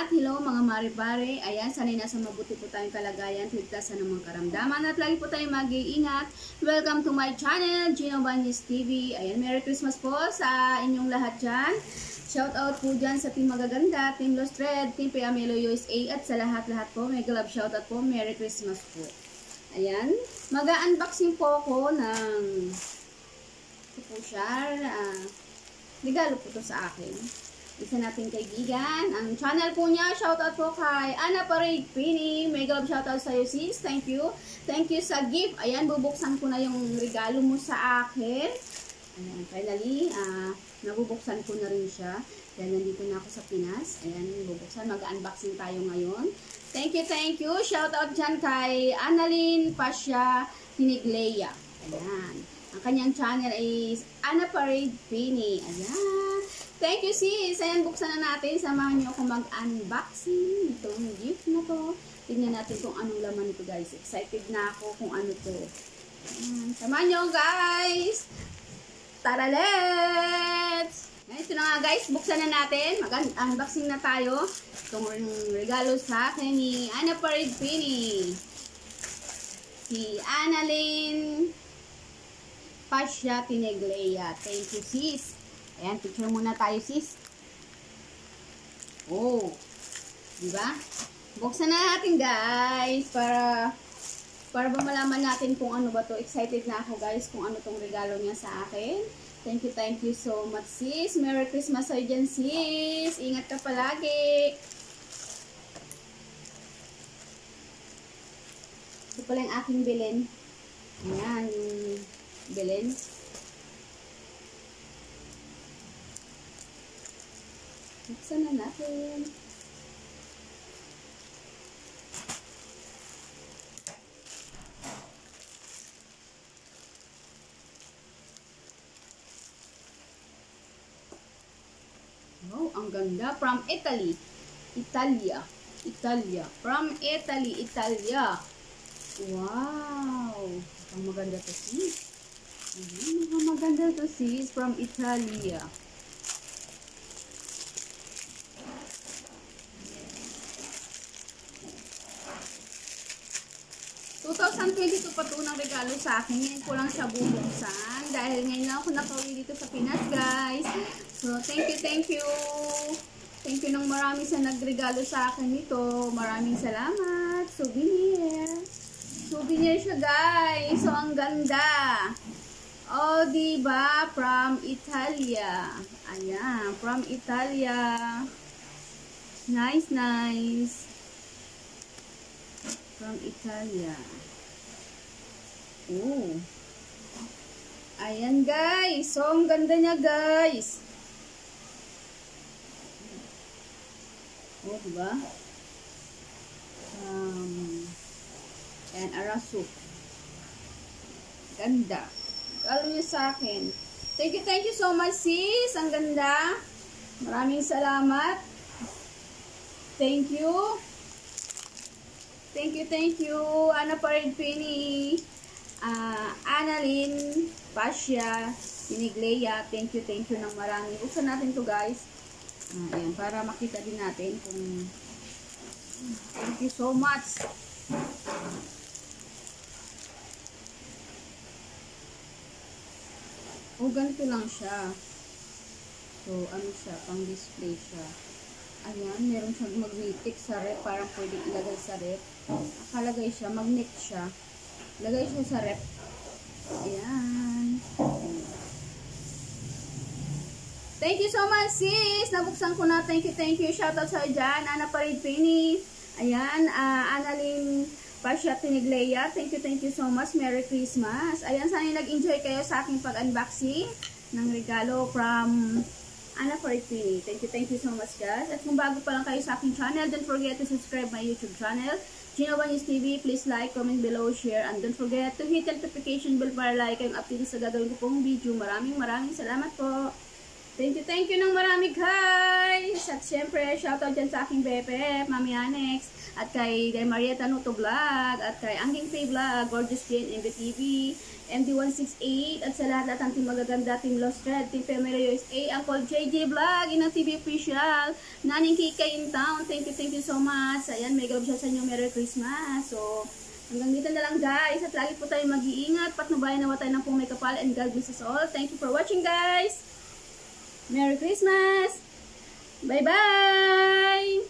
at hello mga mare-pare. Ayan, sanay nasa mabuti po tayong kalagayan, ligtas sa namang karamdaman at lagi po tayong mag-iingat. Welcome to my channel, Gino Banyes TV. Ayan, Merry Christmas po sa inyong lahat dyan. Shout out po dyan sa Team Magaganda, Team Lost Red, Team Piamelo USA at sa lahat-lahat po. Mega love shout out po, Merry Christmas po. Ayan, mag-unboxing po ako ng ito po siya, regalo po to sa akin. Isa nating kaibigan. Ang channel po niya, shoutout po kay Ana Parade Pini. Mega love shoutout sa iyo sis. Thank you. Thank you sa gift. Ayan, bubuksan ko na yung regalo mo sa akin. Ayan, finally, nabubuksan ko na rin siya. Dahil nandito na ako sa Pinas. Ayan, bubuksan. Mag-unboxing tayo ngayon. Thank you, thank you. Shoutout dyan kay Annalyn Pasha Tiniglea. Ayan. Ang kanyang channel is Ana Parade Pini. Ayan. Thank you sis. Ayan, buksan na natin. Samahan niyo akong mag-unboxing itong gift na to. Tignan natin kung anong laman nito guys. Excited na ako kung ano to. Ayan. Samahan niyo guys. Tara, let's! Ayan, ito na nga guys. Buksan na natin. Mag-unboxing na tayo. Itong regalo sa akin ni Ana Parade Pini. Si Annalyn Pasha Tiniglea. Thank you sis. Ayan, picture muna tayo sis. Oh, diba? Buksan na natin guys para ba malaman natin kung ano ba to. Excited na ako guys kung ano tong regalo niya sa akin. Thank you so much sis. Merry Christmas sa'yo dyan sis. Ingat ka palagi. Ito pala yung aking bilin. Ayan, yung bilin. Buksan na natin. Wow, ang ganda. From Italy. Italia. From Italy, Italia. Wow. Ang maganda to sis. Ang maganda to sis. From Italia. 2022 pa ito ng regalo sa akin. Ngayon ko lang siya bubuksan. Dahil ngayon lang ako nakauwi dito sa Pinas, guys. So, thank you. Thank you ng marami sa nagregalo sa akin nito. Maraming salamat. Souvenir. Souvenir siya, guys. So, ang ganda. Oh, diba? From Italia. Ayan. From Italia. Nice. From Italia. Oh. Ayan guys. So, ang ganda niya guys. Oh, diba? Ayan, araso. Ganda. Alam niyo sa akin. Thank you so much sis. Ang ganda. Maraming salamat. Thank you. Thank you. Ana Parade Pini. Annalyn Pasha Tiniglea. Thank you ng marami. Buksan natin to guys. Ayan, para makita din natin kung thank you so much. Oh, ganito lang siya. So, ano siya? Pang display siya. Ayan, meron siyang magnetic sa rep. Parang pwede ilagay sa rep. Nakalagay siya, magnet siya. Lagay siya sa rep. Ayan. Thank you so much sis. Nabuksan ko na. Thank you. Shoutout sa dyan. Ana Parade Pini. Ayan, Annalyn Pasha Tiniglea. Thank you so much. Merry Christmas. Ayan, sana nag-enjoy kayo sa aking pag-unboxing ng regalo from Ana Parade Pini. Thank you so much guys. At kung bago pa lang kayo sa aking channel, don't forget to subscribe my YouTube channel, Gino Banyes TV. Please like, comment below, share, and don't forget to hit the notification bell para like kayong update sa gagawin ko pong video. Maraming salamat po. Thank you ng marami guys. At syempre, shoutout dyan sa aking BFF, Mami Anex. At kay Marieta Nuto Vlog. At kay Angking Faye Vlog, Gorgeous Jane, MBTV, MD168. At sa lahat ng team magaganda, Team Lost Red, Team Female USA, Uncle JJ Vlog, Inang TV Official, Naning Kika in Town. Thank you so much. Ayan, may galap siya sa inyo. Merry Christmas. So, hanggang dito na lang guys. At lagi po tayo mag-iingat. Patnubayan nawa tayo ng pong may kapal. And God bless us all. Thank you for watching guys. Merry Christmas! Bye-bye!